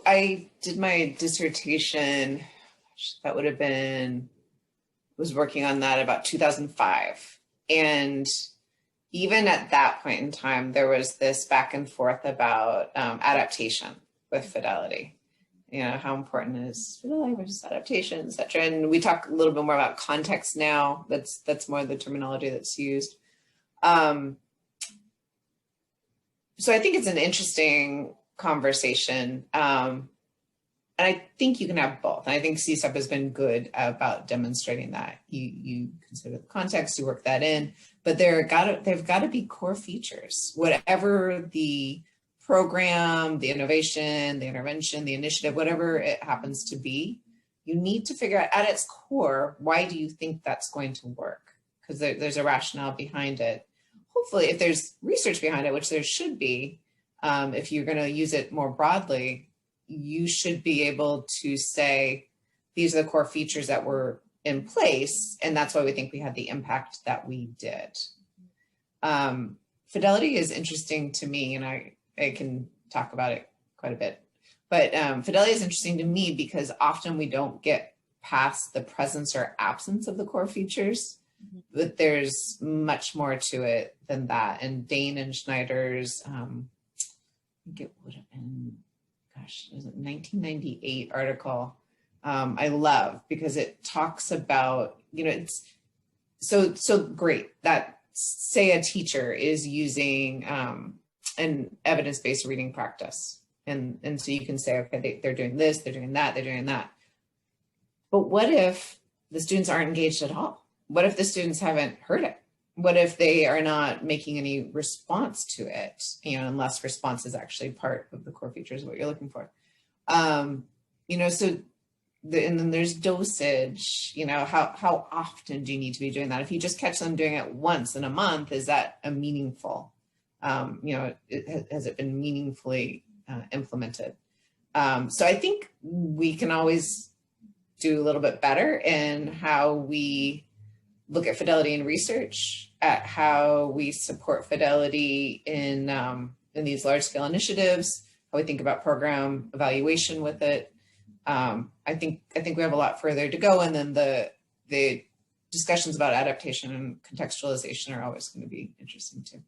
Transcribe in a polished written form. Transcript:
I did my dissertation, that would have been, was working on that about 2005. And even at that point in time, there was this back and forth about adaptation with fidelity. You know, how important is fidelity versus adaptation, et cetera. And we talk a little bit more about context now. That's more the terminology that's used. So I think it's an interesting conversation. And I think you can have both. And I think CSEP has been good about demonstrating that. You consider the context, you work that in, but they've got to be core features. Whatever the program, the innovation, the intervention, the initiative, whatever it happens to be, you need to figure out at its core, why do you think that's going to work? Because there's a rationale behind it. Hopefully, if there's research behind it, which there should be, if you're going to use it more broadly, you should be able to say, these are the core features that were in place, and that's why we think we had the impact that we did. Fidelity is interesting to me, and I can talk about it quite a bit, but fidelity is interesting to me because often we don't get past the presence or absence of the core features, but there's much more to it than that. And Dane and Schneider's, I think it would have been, gosh, it was a 1998 article I love because it talks about, you know, it's so great that, say, a teacher is using an evidence-based reading practice. And so you can say, okay, they're doing this, they're doing that, they're doing that. But what if the students aren't engaged at all? What if the students haven't heard it? What if they are not making any response to it, you know, unless response is actually part of the core features of what you're looking for? You know, so, and then there's dosage, you know, how often do you need to be doing that? If you just catch them doing it once in a month, is that a meaningful, you know, has it been meaningfully implemented? So I think we can always do a little bit better in how we look at fidelity in research, at how we support fidelity in these large scale initiatives, how we think about program evaluation with it. I think we have a lot further to go, and then the discussions about adaptation and contextualization are always going to be interesting too.